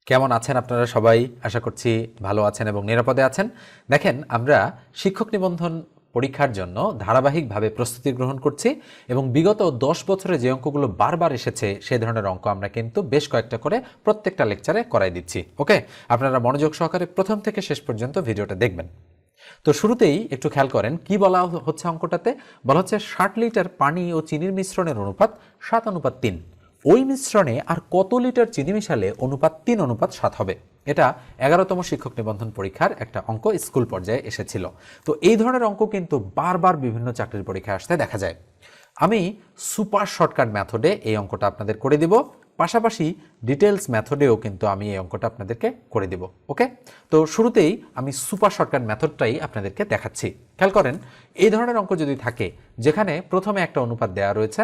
কেমন আছেন আপনারা সবাই? আশা করছি ভালো আছেন এবং নিরাপদে আছেন। দেখেন, আমরা শিক্ষক নিবন্ধন পরীক্ষার জন্য ধারাবাহিকভাবে প্রস্তুতি গ্রহণ করছি এবং বিগত 10 বছরে যে অঙ্কগুলো বারবার এসেছে সেই ধরনের অঙ্ক আমরা কিন্তু বেশ কয়েকটা করে প্রত্যেকটা লেকচারে করাই দিচ্ছি। ওকে, আপনারা মনোযোগ সহকারে প্রথম থেকে শেষ পর্যন্ত ভিডিওটা দেখবেন। তো শুরুতেই একটু খেয়াল করেন কি বলা হচ্ছে অঙ্কটাতে। বলা হচ্ছে 60 লিটার পানি ও চিনির মিশ্রণের অনুপাত 7:3। ওই মিশ্রণে আর কত লিটার চিনি মিশালে অনুপাত 3:7 হবে? এটা 11তম শিক্ষক নিবন্ধন পরীক্ষার একটা অঙ্ক, স্কুল পর্যায়ে এসেছিল। তো এই ধরনের অঙ্ক কিন্তু বারবার বিভিন্ন চাকরির পরীক্ষায় আসতে দেখা যায়। আমি সুপার শর্টকাট মেথডে এই অঙ্কটা আপনাদের করে দিব, পাশাপাশি ডিটেলস মেথডেও কিন্তু আমি এই অঙ্কটা আপনাদেরকে করে দিব। ওকে, তো শুরুতেই আমি সুপার শর্টকাট মেথডটাই আপনাদেরকে দেখাচ্ছি। খেয়াল করেন, এই ধরনের অঙ্ক যদি থাকে যেখানে প্রথমে একটা অনুপাত দেওয়া রয়েছে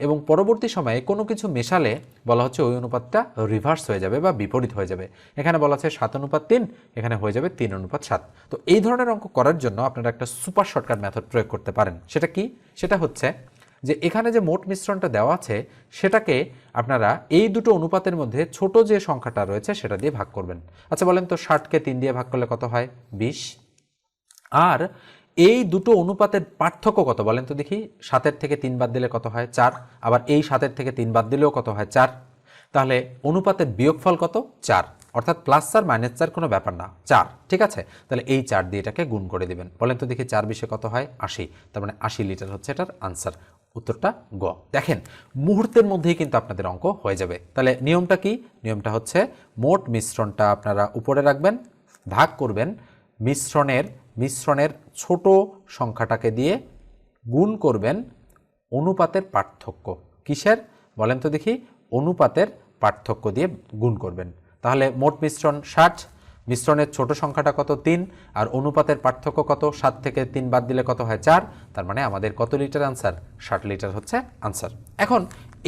এবং পরবর্তী সময়ে কোনো কিছু মেশালে বলা হচ্ছে ওই অনুপাতটা রিভার্স হয়ে যাবে বা বিপরীত হয়ে যাবে। এখানে বলা হচ্ছে 7:3, এখানে হয়ে যাবে 3:7। তো এই ধরনের অঙ্ক করার জন্য আপনারা একটা সুপার শর্টকাট মেথড প্রয়োগ করতে পারেন। সেটা কি? সেটা হচ্ছে যে এখানে যে মোট মিশ্রণটা দেওয়া আছে সেটাকে আপনারা এই দুটো অনুপাতের মধ্যে ছোট যে সংখ্যাটা রয়েছে সেটা দিয়ে ভাগ করবেন। আচ্ছা বলেন তো, 60কে 3 দিয়ে ভাগ করলে কত হয়? 20। আর এই দুটো অনুপাতের পার্থক্য কত বলেন তো দেখি? 7-এর থেকে 3 বাদ দিলে কত হয়? 4। আবার এই 7-এর থেকে 3 বাদ দিলেও কত হয়? 4। তাহলে অনুপাতের বিয়োগফল কত? 4। অর্থাৎ +4 -4 কোনো ব্যাপার না, 4। ঠিক আছে, তাহলে এই 4 দিয়ে এটাকে গুণ করে দিবেন। বলেন তো দেখি 4×20 কত হয়? 80। তার মানে 80 লিটার হচ্ছে এটার আনসার। উত্তরটা গ। দেখেন, মুহূর্তের মধ্যেই কিন্তু আপনাদের অঙ্ক হয়ে যাবে। তাহলে নিয়মটা কি? নিয়মটা হচ্ছে মোট মিশ্রণটা আপনারা উপরে রাখবেন, ভাগ করবেন, মিশ্রণের ছোট সংখ্যাটাকে দিয়ে গুণ করবেন অনুপাতের পার্থক্য। কিসের? বলেন তো দেখি। অনুপাতের পার্থক্য দিয়ে গুণ করবেন। তাহলে মোট মিশ্রণ 60, মিশ্রণের ছোট সংখ্যাটা কত? 3, আর অনুপাতের পার্থক্য কত? 7 থেকে 3 বাদ দিলে কত হয়? 4। তার মানে আমাদের কত লিটার আনসার? 60 লিটার হচ্ছে আনসার। এখন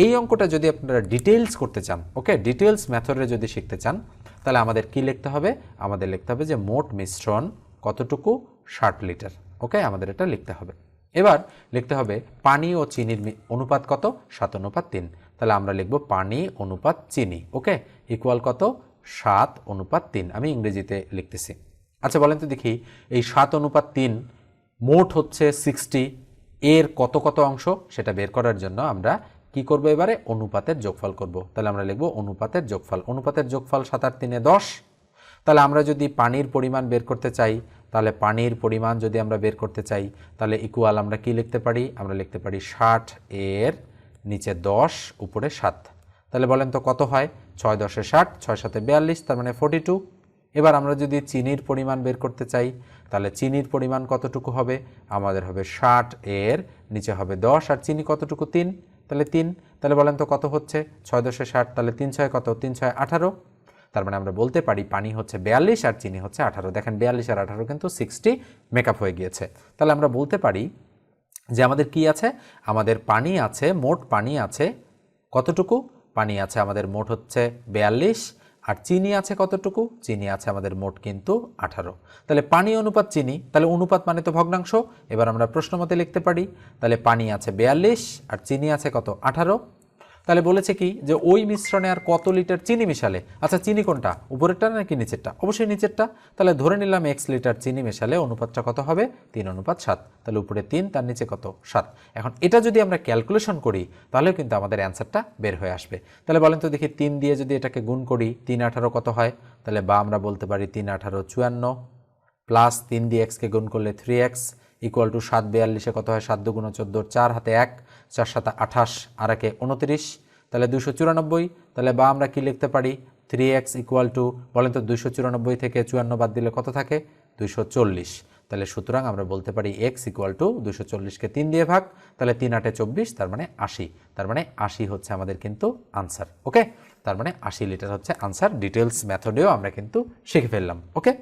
এই অঙ্কটা যদি আপনারা ডিটেইলস করতে চান, ওকে, ডিটেইলস মেথডে যদি শিখতে চান, তাহলে আমাদের কি লিখতে হবে? আমাদের লিখতে হবে যে মোট মিশ্রণ কতটুকু? 60 লিটার। ওকে, আমাদের এটা লিখতে হবে। এবার লিখতে হবে পানি ও চিনির অনুপাত কত? 7:3। তাহলে আমরা লিখব পানি অনুপাত চিনি, ওকে, ইকুয়াল কত? 7:3। আমি ইংরেজিতে লিখতেছি। আচ্ছা বলেন তো দেখি, এই 7:3 মোট হচ্ছে 60, এর কত কত অংশ সেটা বের করার জন্য আমরা কি করব? এবারে অনুপাতের যোগফল করব। তাহলে আমরা লিখব অনুপাতের যোগফল। অনুপাতের যোগফল 7 আর 3 10। তাহলে আমরা যদি পানির পরিমাণ বের করতে চাই, তাহলে পানির পরিমাণ যদি আমরা বের করতে চাই, তাহলে ইকুয়াল আমরা কি লিখতে পারি? আমরা লিখতে পারি 60 এর নিচে 10 উপরে 7। তাহলে বলেন তো কত হয়? 6 × 10 = 60, 6 × 7 = 42, তার মানে 42। এবার আমরা যদি চিনির পরিমাণ বের করতে চাই, তাহলে চিনির পরিমাণ কতটুকু হবে? আমাদের হবে 60 এর নিচে হবে 10, আর চিনি কতটুকু? 3। তাহলে 3। তাহলে বলেন তো কত হচ্ছে? 6 × 10 = 60, তাহলে 3 × 6 কত? 3 × 6 = 18। তার মানে আমরা বলতে পারি পানি হচ্ছে 42 আর চিনি হচ্ছে 18। দেখেন 42 আর 18 কিন্তু 60 মেকআপ হয়ে গিয়েছে। তাহলে আমরা বলতে পারি যে আমাদের কি আছে? আমাদের পানি আছে, মোট পানি আছে কতটুকু? পানি আছে আমাদের মোট হচ্ছে 42, আর চিনি আছে কতটুকু? চিনি আছে আমাদের মোট কিন্তু 18। তাহলে পানি অনুপাত চিনি, তাহলে অনুপাত মানে তো ভগ্নাংশ। এবার আমরা প্রশ্ন মতে লিখতে পারি, তাহলে পানি আছে 42 আর চিনি আছে কত? 18। তাহলে বলেছে কি যে ওই মিশ্রণে আর কত লিটার চিনি মিশালে? আচ্ছা চিনি কোনটা, উপরেরটা নাকি নিচেরটা? অবশ্যই নিচেরটা। তাহলে ধরে নিলাম x লিটার চিনি মেশালে অনুপাতটা কত হবে? 3:7। তাহলে উপরে 3, তার নিচে কত? 7। এখন এটা যদি আমরা ক্যালকুলেশন করি তাহলেও কিন্তু আমাদের অ্যান্সারটা বের হয়ে আসবে। তাহলে বলেন তো দেখি 3 দিয়ে যদি এটাকে গুণ করি, 3 18 কত হয়? তাহলে বা আমরা বলতে পারি 3 18 54, প্লাস 3 দিয়ে x কে গুণ করলে 3x ইকুয়াল টু 7 42 কত হয়? 7 × 2 = 14, 4 হাতে 1, 4 7 28, আর 1 29, তাহলে 294। তাহলে বা আমরা কি লিখতে পারি? 3x ইকুয়াল টু, বলেন তো 294 থেকে 54 বাদ দিলে কত থাকে? 240। তাহলে সুতরাং আমরা বলতে পারি x ইকুয়াল টু 240কে 3 দিয়ে ভাগ, তাহলে 3 8 24, তার মানে 80। তার মানে 80 হচ্ছে আমাদের কিন্তু আনসার। ওকে, তার মানে 80 লিটার হচ্ছে আনসার। ডিটেলস মেথডেও আমরা কিন্তু শিখে ফেললাম। ওকে,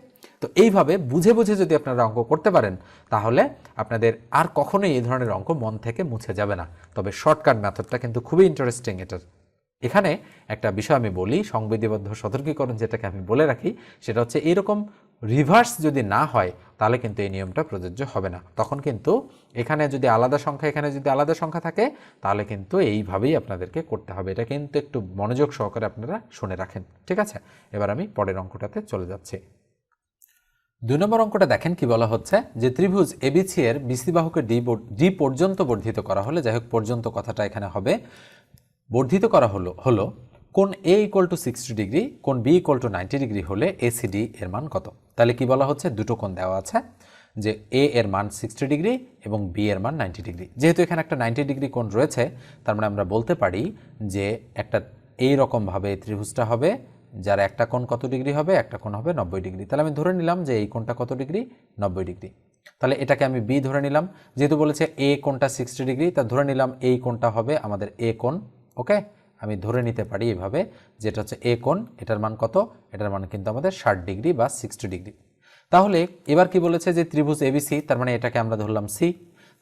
তো এইভাবে বুঝে বুঝে যদি আপনারা অঙ্ক করতে পারেন তাহলে আপনাদের আর কখনোই এই ধরনের অঙ্ক মন থেকে মুছে যাবে না। তবে শর্টকাট মেথডটা কিন্তু খুবই ইন্টারেস্টিং এটার। এখানে একটা বিষয় আমি বলি, সংবিধিবদ্ধ সতর্কীকরণ যেটাকে আমি বলে রাখি, সেটা হচ্ছে এরকম রিভার্স যদি না হয় তাহলে কিন্তু এই নিয়মটা প্রযোজ্য হবে না। তখন কিন্তু এখানে যদি আলাদা সংখ্যা, এখানে যদি আলাদা সংখ্যা থাকে, তাহলে কিন্তু এইভাবেই আপনাদেরকে করতে হবে। এটা কিন্তু একটু মনোযোগ সহকারে আপনারা শুনে রাখেন, ঠিক আছে? এবার আমি পরের অঙ্কটাতে চলে যাচ্ছি। 2 নম্বর অঙ্কটা দেখেন কি বলা হচ্ছে, যে ত্রিভুজ এবিসি এর বিসি বাহুকে ডি পর্যন্ত বর্ধিত করা হলে, যাই হোক পর্যন্ত কথাটা এখানে হবে, বর্ধিত করা হলো কোণ এ ইকুয়াল টু 60 ডিগ্রি, কোণ বি ইকুয়াল টু 90 ডিগ্রি হলে এসিডি এর মান কত? তাহলে কি বলা হচ্ছে, দুটো কোণ দেওয়া আছে, যে এ এর মান 60 ডিগ্রি এবং বি এর মান 90 ডিগ্রি। যেহেতু এখানে একটা 90 ডিগ্রি কোণ রয়েছে, তার মানে আমরা বলতে পারি যে একটা এই রকমভাবে ত্রিভুজটা হবে, যার একটা কোণ কত ডিগ্রি হবে, একটা কোণ হবে 90 ডিগ্রি। তাহলে আমি ধরে নিলাম যে এই কোণটা কত ডিগ্রি, 90 ডিগ্রি। তাহলে এটাকে আমি বি ধরে নিলাম, যেহেতু বলেছে এ কোণটা 60 ডিগ্রি, তা ধরে নিলাম এই কোণটা হবে আমাদের এ কোণ। ওকে, আমি ধরে নিতে পারি এভাবে, যেটা হচ্ছে এ কোণ, এটার মান কত, এটার মান কিন্তু আমাদের 60 ডিগ্রি বা 60 ডিগ্রি। তাহলে এবার কি বলেছে, যে ত্রিভুজ এবিসি, তার মানে এটাকে আমরা ধরলাম সি।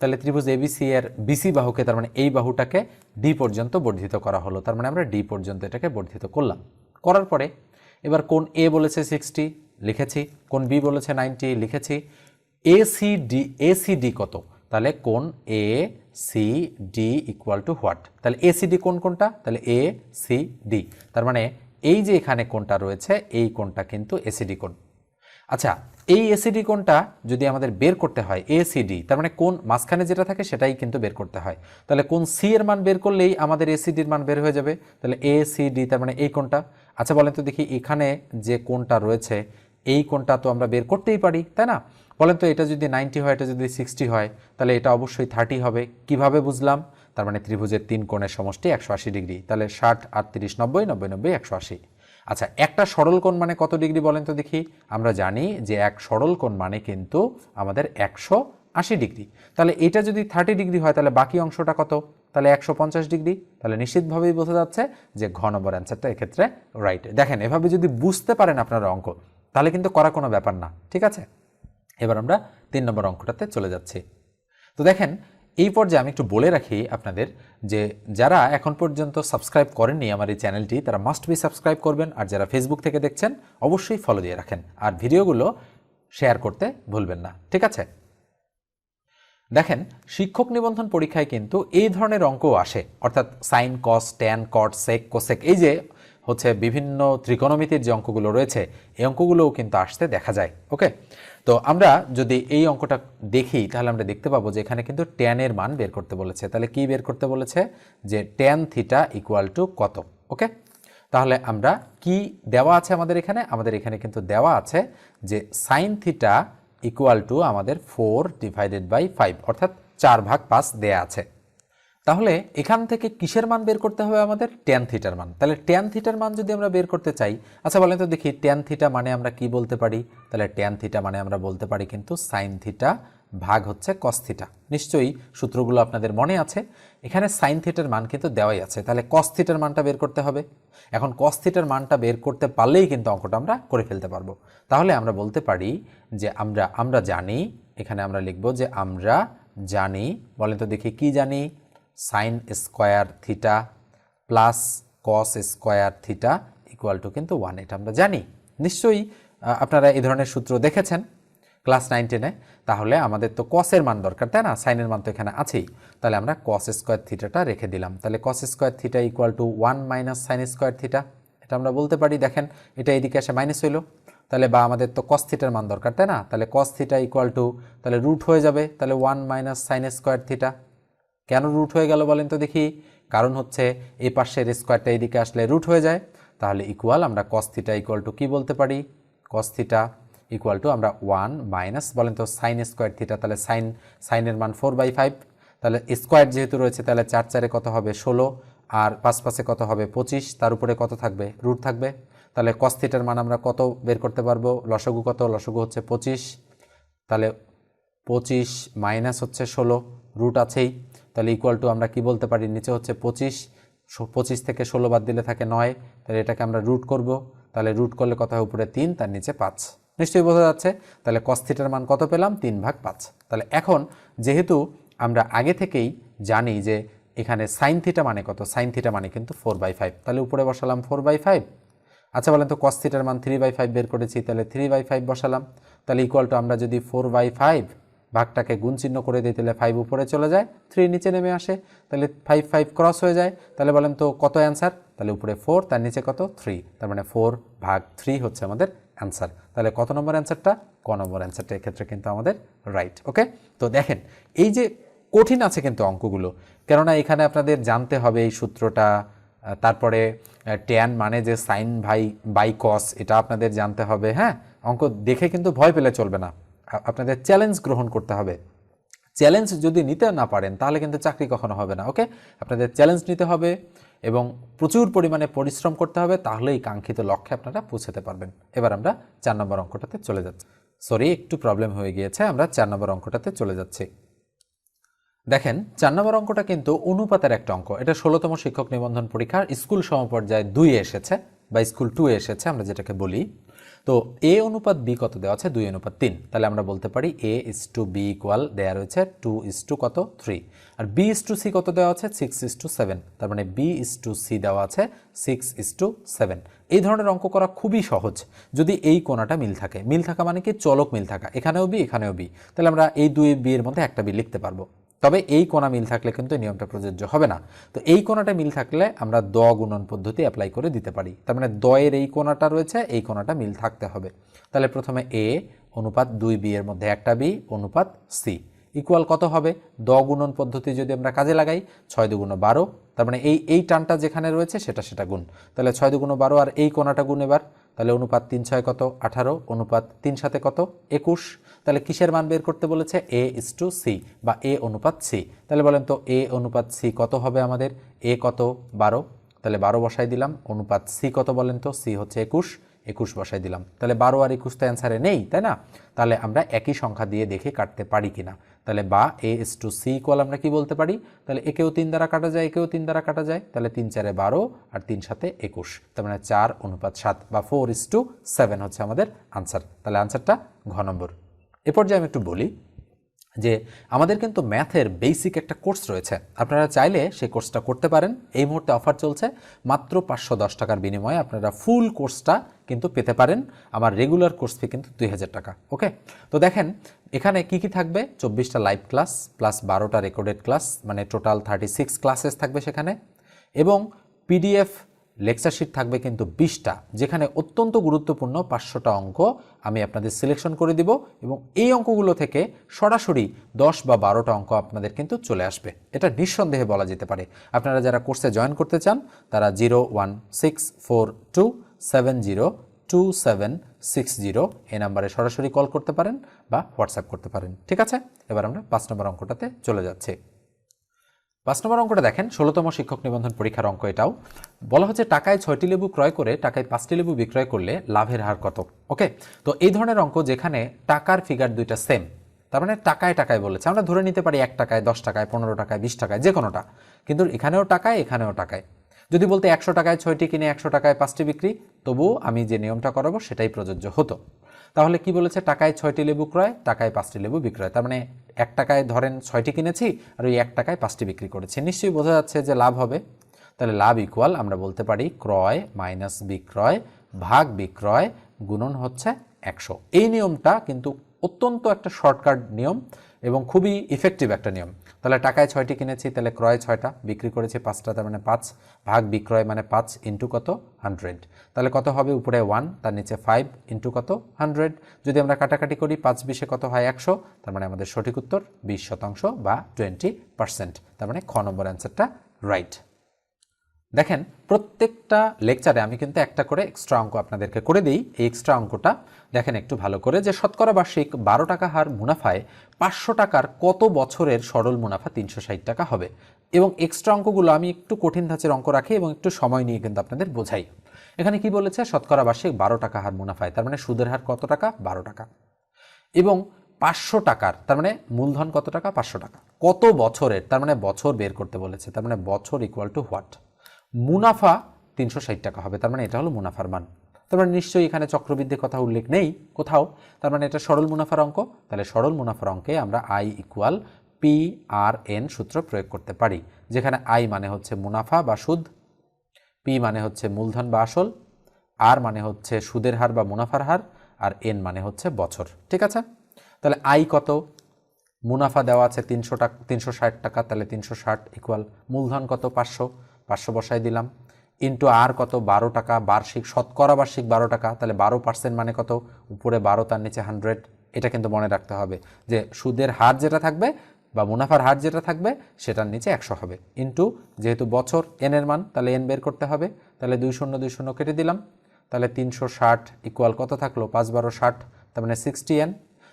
তাহলে ত্রিভুজ এবিসি এর বিসি বাহুকে, তার মানে এই বাহুটাকে ডি পর্যন্ত বর্ধিত করা হলো, তার মানে আমরা ডি পর্যন্ত এটাকে বর্ধিত করলাম। করার পরে এবার কোণ এ বলেছে 60 লিখেছি, কোণ বি বলেছে 90 লিখেছি, এসিডি কত? তাহলে কোণ A C D equal to what? তাহলে এসিডি কোণ কোনটা? তাহলে এ সি ডি, তার মানে এই যে এখানে কোণটা রয়েছে, এই কোণটা কিন্তু এসিডি কোণ। আচ্ছা, এই এসিডি কোণটা যদি আমাদের বের করতে হয়, এসিডি তার মানে কোণ মাঝখানে যেটা থাকে সেটাই কিন্তু বের করতে হয়। তাহলে কোণ সি এর মান বের করলেই আমাদের এসিডির মান বের হয়ে যাবে। তাহলে এসিডি তার মানে এই কোণটা। আচ্ছা বলেন তো দেখি, এখানে যে কোণটা রয়েছে এই কোণটা তো আমরা বের করতেই পারি, তাই না? বলেন তো, এটা যদি 90 হয়, এটা যদি 60 হয়, তাহলে এটা অবশ্যই 30 হবে। কিভাবে বুঝলাম? তার মানে ত্রিভুজের 3 কোণের সমষ্টি 180 ডিগ্রি, তাহলে 60 38 90 90 90 180। আচ্ছা, একটা সরল কোণ মানে কত ডিগ্রি বলেন তো দেখি? আমরা জানি যে এক সরল কোণ মানে কিন্তু আমাদের 180 ডিগ্রি। তাহলে এটা যদি 30 ডিগ্রি হয়, তাহলে বাকি অংশটা কত? তাহলে 150 ডিগ্রি। তাহলে নিশ্চিতভাবেই বোঝা যাচ্ছে যে ঘ নম্বর অ্যান্সারটা এক্ষেত্রে রাইট। দেখেন, এভাবে যদি বুঝতে পারেন আপনারা অঙ্ক, তাহলে কিন্তু করা কোনো ব্যাপার না, ঠিক আছে? এবার আমরা 3 নম্বর অঙ্কটাতে চলে যাচ্ছি। তো দেখেন, এই পর্যায়ে আমি একটু বলে রাখি আপনাদের, যে যারা এখন পর্যন্ত সাবস্ক্রাইব করেননি আমার এই চ্যানেলটি, তারা মাস্ট বি সাবস্ক্রাইব করবেন। আর যারা ফেসবুক থেকে দেখছেন, অবশ্যই ফলো দিয়ে রাখেন, আর ভিডিওগুলো শেয়ার করতে ভুলবেন না, ঠিক আছে? দেখেন, শিক্ষক নিবন্ধন পরীক্ষায় কিন্তু এই ধরনের অঙ্কও আসে, অর্থাৎ সাইন, কস, ট্যান, কট, সেক, কোসেক, এই যে হচ্ছে বিভিন্ন ত্রিকোণমিতির যে অঙ্কগুলো রয়েছে, এই অঙ্কগুলোও কিন্তু আসতে দেখা যায়। ওকে, তো আমরা যদি এই অঙ্কটা দেখি, তাহলে আমরা দেখতে পাবো যে এখানে কিন্তু ট্যানের মান বের করতে বলেছে। তাহলে কি বের করতে বলেছে? যে ট্যান থিটা ইকুয়াল টু কত। ওকে, তাহলে আমরা কি দেওয়া আছে আমাদের এখানে কিন্তু দেওয়া আছে যে সাইন থিটা ইকুয়াল টু আমাদের 4/5, অর্থাৎ 4/5 দেয়া আছে। তাহলে এখান থেকে কিসের মান বের করতে হবে? আমাদের ট্যান থিটার মান। তাহলে ট্যান থিটার মান যদি আমরা বের করতে চাই, আচ্ছা বলেন তো দেখি, ট্যান থিটা মানে আমরা কি বলতে পারি? তাহলে ট্যান থিটা মানে আমরা বলতে পারি কিন্তু সাইন থিটা ভাগ হচ্ছে কস থিটা। নিশ্চয়ই সূত্রগুলো আপনাদের মনে আছে। এখানে সাইন থিটার মান কিন্তু দেওয়াই আছে, তাহলে কস থিটার মানটা বের করতে হবে। এখন কস থিটার মানটা বের করতে পারলেই কিন্তু অঙ্কটা আমরা করে ফেলতে পারবো। তাহলে আমরা বলতে পারি যে আমরা জানি, এখানে আমরা লিখব যে আমরা জানি, বলেন তো দেখি কি জানি? Sine square theta plus cos square theta equal to কিন্তু 1, এটা আমরা জানি। নিশ্চয়ই আপনারা এই ধরনের সূত্র দেখেছেন ক্লাস 9-10-এ। তাহলে আমাদের তো কসের মান দরকার, তাই না? সাইনের মান তো এখানে আছেই। তাহলে আমরা কস স্কোয়ার থিটাটা রেখে দিলাম। তাহলে cos square theta equal to 1 minus sine square theta, এটা আমরা বলতে পারি। দেখেন, এটা এদিকে এসে মাইনাস হইল, তাহলে বা আমাদের তো কস থিটার মান দরকার, তাই না? তাহলে কস থিটা ইকুয়াল টু, তাহলে রুট হয়ে যাবে, তাহলে 1 মাইনাস সাইন স্কোয়ার থিটা। কেন রুট হয়ে গেল বলেন তো দেখি? কারণ হচ্ছে এই পাশের স্কোয়ারটা এদিকে আসলে রুট হয়ে যায়। তাহলে ইকুয়াল আমরা কস থিটা ইকুয়াল টু কী বলতে পারি? কস থিটা ইকুয়াল টু আমরা 1 মাইনাস, বলেন তো সাইন স্কোয়ার থিটা, তাহলে সাইনের মান 4/5। তাহলে স্কোয়ার যেহেতু রয়েছে, তাহলে 4 4-এ কত হবে? 16, আর 5 5-এ কত হবে? 25, তার উপরে কত থাকবে? রুট থাকবে। তাহলে কস থিটার মান আমরা কত বের করতে পারবো? লসাগু কত? লসাগু হচ্ছে 25। তাহলে 25 মাইনাস হচ্ছে 16, রুট আছেই। তাহলে ইকুয়াল টু আমরা কি বলতে পারি? নিচে হচ্ছে 25 থেকে 16 বাদ দিলে থাকে 9, তাহলে এটাকে আমরা রুট করব। তাহলে রুট করলে কত হয়? উপরে 3, তার নিচে 5। নিশ্চয়ই বোঝা যাচ্ছে। তাহলে কস থিটার মান কত পেলাম? 3/5। তাহলে এখন যেহেতু আমরা আগে থেকেই জানি যে এখানে সাইন থিটা মানে কত, সাইন থিটা মানে কিন্তু 4/5, তাহলে উপরে বসালাম 4/5। আচ্ছা বলেন তো কস থিটার মান 3/5 বের করেছি, তাহলে 3/5 বসালাম, তাহলে ইকুয়াল টু আমরা যদি 4/5 ভাগটাকে গুণ চিহ্ন করে দিই তাহলে 5 উপরে চলে যায়, 3 নিচে নেমে আসে, তাহলে 5 5 ক্রস হয়ে যায়, তাহলে বলেন তো কত অ্যান্সার, তাহলে উপরে 4 তার নিচে কত 3, তার মানে 4/3 হচ্ছে আমাদের অ্যান্সার। তাহলে কত নম্বর অ্যান্সারটা, ক নম্বর অ্যান্সারটা এক্ষেত্রে কিন্তু আমাদের রাইট। ওকে, তো দেখেন এই যে কঠিন আছে কিন্তু অঙ্কগুলো, কেননা এখানে আপনাদের জানতে হবে এই সূত্রটা, তারপরে ট্যান মানে যে সাইন বাই কস এটা আপনাদের জানতে হবে। হ্যাঁ, অঙ্ক দেখে কিন্তু ভয় পেলে চলবে না, আপনাদের চ্যালেঞ্জ গ্রহণ করতে হবে। চ্যালেঞ্জ যদি নিতে না পারেন তাহলে কিন্তু চাকরি কখনো হবে না। ওকে, আপনাদের চ্যালেঞ্জ নিতে হবে এবং প্রচুর পরিমাণে পরিশ্রম করতে হবে, তাহলেই কাঙ্ক্ষিত লক্ষ্যে আপনারা পৌঁছাতে পারবেন। এবার আমরা 4 নম্বর অঙ্কটাতে চলে যাচ্ছি। সরি, একটু প্রবলেম হয়ে গিয়েছে, আমরা 4 নম্বর অঙ্কটাতে চলে যাচ্ছি। দেখেন 4 নম্বর অঙ্কটা কিন্তু অনুপাতের একটা অঙ্ক, এটা 16তম শিক্ষক নিবন্ধন পরীক্ষার স্কুল সমপর্যায়ে 2 এসেছে বা স্কুল 2 এসেছে আমরা যেটাকে বলি। তো এ অনুপাত বি কত দেওয়া আছে, 2:3, তাহলে আমরা বলতে পারি a:b ইকুয়াল দেওয়া রয়েছে 2:কত 3, আর b:c কত দেওয়া আছে 6:7, তার মানে b:c দেওয়া আছে 6:7। এই ধরনের অঙ্ক করা খুবই সহজ যদি এই কোণাটা মিল থাকে। মিল থাকা মানে কি, চলক মিল থাকা, এখানেও বি এখানেও বি, তাহলে আমরা এই দুই বি এর মধ্যে একটা বি লিখতে পারবো। তবে এই কোণা মিল থাকলে কিন্তু নিয়মটা প্রযোজ্য হবে না। তো এই কোণাটা মিল থাকলে আমরা দ গুণন পদ্ধতি অ্যাপ্লাই করে দিতে পারি, তার মানে দয়ের এই কোণাটা রয়েছে, এই কোণাটা মিল থাকতে হবে। তাহলে প্রথমে এ অনুপাত 2b এর মধ্যে একটা বি অনুপাত সি ইকুয়াল কত হবে, দ গুণন পদ্ধতি যদি আমরা কাজে লাগাই 6 × 2 = 12, তার মানে এই টানটা যেখানে রয়েছে সেটা গুণ, তাহলে 6 × 2 = 12 আর এই কোণাটা গুণ এবার, তাহলে অনুপাত 3 × 6 কত 18, অনুপাত 3 × 7 কত 21। তাহলে কিসের মান বের করতে বলেছে, a:c বা a অনুপাত c, তাহলে বলেন তো a অনুপাত c কত হবে আমাদের, a কত 12, তাহলে 12 বসাই দিলাম, অনুপাত c কত বলেন তো, c হচ্ছে 21 বসাই দিলাম, তাহলে 12 আর 21 তো অ্যান্সারে নেই, তাই না? তাহলে আমরা একই সংখ্যা দিয়ে দেখে কাটতে পারি কিনা, তাহলে বা a:c ইকুয়াল আমরা কি বলতে পারি, তাহলে একেও 3 দ্বারা কাটা যায়, একেও 3 দ্বারা কাটা যায়, তাহলে 3 × 4 = 12 আর 3 × 7 = 21, তার মানে 4:7 বা 4:7 হচ্ছে আমাদের আনসার। তাহলে আনসারটা ঘ নম্বর। এরপর যে আমি একটু বলি যে আমাদের কিন্তু ম্যাথের বেসিক একটা কোর্স রয়েছে, আপনারা চাইলে সেই কোর্সটা করতে পারেন। এই মুহূর্তে অফার চলছে, মাত্র 510 টাকার বিনিময়ে আপনারা ফুল কোর্সটা কিন্তু পেতে পারেন। আমার রেগুলার কোর্স ফি কিন্তু 2000 টাকা। ওকে, তো দেখেন এখানে কি কি থাকবে, 24টা লাইভ ক্লাস প্লাস 12টা রেকর্ডেড ক্লাস, মানে টোটাল 36 ক্লাসেস থাকবে সেখানে, এবং পিডিএফ লেকচার শিট থাকবে কিন্তু 20টা, যেখানে অত্যন্ত গুরুত্বপূর্ণ 500টা অঙ্ক আমি আপনাদের সিলেকশন করে দিব, এবং এই অঙ্কগুলো থেকে সরাসরি 10 বা 12টা অঙ্ক আপনাদের কিন্তু চলে আসবে, এটা নিঃসন্দেহে বলা যেতে পারে। আপনারা যারা কোর্সে জয়েন করতে চান তারা 01642702760 এই নাম্বারে সরাসরি কল করতে পারেন বা হোয়াটসঅ্যাপ করতে পারেন। ঠিক আছে, এবার আমরা 5 নম্বর অঙ্কটাতে চলে যাচ্ছি। 5 নম্বর অঙ্কটা দেখেন 16তম শিক্ষক নিবন্ধন পরীক্ষার অঙ্ক। এটাও বলা হচ্ছে টাকায় 6টি লেবু ক্রয় করে টাকায় 5টি লেবু বিক্রয় করলে লাভের হার কত। ওকে, তো এই ধরনের অঙ্ক যেখানে টাকার ফিগার দুইটা সেম, তার মানে টাকায় টাকায় বলেছে, আমরা ধরে নিতে পারি 1 টাকায় 10 টাকায় 15 টাকায় 20 টাকায় যে কোনোটা, কিন্তু এখানেও টাকায় এখানেও টাকায়। যদি বলতে 100 টাকায় 6টি কিনে 100 টাকায় 5টি বিক্রি, তবুও আমি যে নিয়মটা করাবো সেটাই প্রযোজ্য হতো। তাহলে কি বলেছে, টাকায় 6টি লেবু ক্রয় টাকায় 5টি লেবু বিক্রয়, তার মানে 1 টাকায় ধরেন 6টি কিনেছি আর ওই 1 টাকায় 5টি বিক্রি করেছি, নিশ্চয়ই বোঝা যাচ্ছে যে লাভ হবে। তাহলে লাভ ইকুয়াল আমরা বলতে পারি ক্রয় মাইনাস বিক্রয় ভাগ বিক্রয় গুণন হচ্ছে 100। এই নিয়মটা কিন্তু অত্যন্ত একটা শর্টকাট নিয়ম এবং খুবই ইফেক্টিভ একটা নিয়ম। তাহলে টাকায় 6টি কিনেছি, তাহলে ক্রয় 6টা, বিক্রি করেছি 5টা, তার মানে 5 ভাগ বিক্রয় মানে 5 ইন্টু কত 100, তাহলে কত হবে, উপরে 1 তার নিচে 5 ইন্টু কত 100। যদি আমরা কাটাকাটি করি 5 20 কত হয় 100, তার মানে আমাদের সঠিক উত্তর 20% বা 20%, তার মানে খ নম্বর অ্যান্সারটা রাইট। দেখেন প্রত্যেকটা লেকচারে আমি কিন্তু একটা করে এক্সট্রা অঙ্ক আপনাদেরকে করে দিই। এই এক্সট্রা অঙ্কটা দেখেন একটু ভালো করে, যে শতকরা বার্ষিক 12 টাকা হার মুনাফায় 500 টাকার কত বছরের সরল মুনাফা 360 টাকা হবে। এবং এক্সট্রা অঙ্কগুলো আমি একটু কঠিন ধাঁচের অঙ্ক রাখি এবং একটু সময় নিয়ে কিন্তু আপনাদের বোঝাই। এখানে কি বলেছে, শতকরা বার্ষিক 12 টাকা হার মুনাফায়, তার মানে সুদের হার কত টাকা 12 টাকা, এবং 500 টাকার তার মানে মূলধন কত টাকা 500 টাকা, কত বছরের তার মানে বছর বের করতে বলেছে, তার মানে বছর ইকুয়াল টু হোয়াট, মুনাফা 360 টাকা হবে, তার মানে এটা হলো মুনাফার মান। তার মানে নিশ্চয়ই এখানে চক্রবৃদ্ধির কথা উল্লেখ নেই কোথাও, তার মানে এটা সরল মুনাফার অঙ্ক। তাহলে সরল মুনাফার অঙ্কে আমরা আই ইকুয়াল PRN সূত্র প্রয়োগ করতে পারি, যেখানে আই মানে হচ্ছে মুনাফা বা সুদ, পি মানে হচ্ছে মূলধন বা আসল, আর মানে হচ্ছে সুদের হার বা মুনাফার হার, আর এন মানে হচ্ছে বছর। ঠিক আছে, তাহলে আই কত, মুনাফা দেওয়া আছে 360 টাকা, তাহলে 360 ইকুয়াল মূলধন কত 500 বসাই দিলাম, ইন্টু আর কত 12 টাকা, বার্ষিক শতকরা বার্ষিক 12 টাকা, তাহলে 12% মানে কত, উপরে 12 তার নিচে 100। এটা কিন্তু মনে রাখতে হবে যে সুদের হার যেটা থাকবে বা মুনাফার হার যেটা থাকবে সেটার নিচে 100 হবে, ইন্টু যেহেতু বছর এন এর মান, তাহলে এন বের করতে হবে, তাহলে 2 শূন্য কেটে দিলাম, তাহলে 360 ইকুয়াল কত থাকলো, 5 12 60, তার মানে 60n।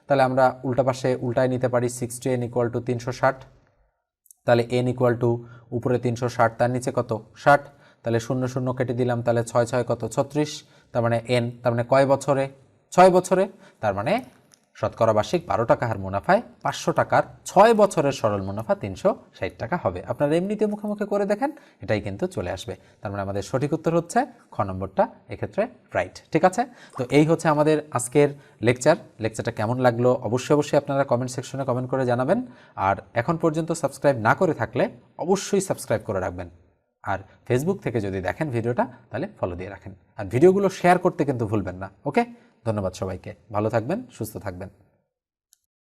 তাহলে আমরা উল্টা পাশে উল্টায় নিতে পারি, 60n ইকুয়াল টু 360, তাহলে n ইকুয়াল টু উপরে 360 তার নিচে কত 60, তাহলে 0 0 কেটে দিলাম, তাহলে 6 6 কত 36, তার মানে n, তার মানে কয় বছরে, 6 বছরে, তার মানে শতকরা বার্ষিক 12 টাকা হার মুনাফায় 500 টাকার 6 বছরের সরল মুনাফা 360 টাকা হবে। আপনারা এমনিতে মুখোমুখি করে দেখেন, এটাই কিন্তু চলে আসবে। তার মানে আমাদের সঠিক উত্তর হচ্ছে খ নম্বরটা, এক্ষেত্রে রাইট। ঠিক আছে, তো এই হচ্ছে আমাদের আজকের লেকচারটা কেমন লাগলো অবশ্যই আপনারা কমেন্ট সেকশনে কমেন্ট করে জানাবেন। আর এখন পর্যন্ত সাবস্ক্রাইব না করে থাকলে অবশ্যই সাবস্ক্রাইব করে রাখবেন। আর ফেসবুক থেকে যদি দেখেন ভিডিওটা, তাহলে ফলো দিয়ে রাখেন। আর ভিডিওগুলো শেয়ার করতে কিন্তু ভুলবেন না। ওকে, ধন্যবাদ সবাইকে, ভালো থাকবেন, সুস্থ থাকবেন।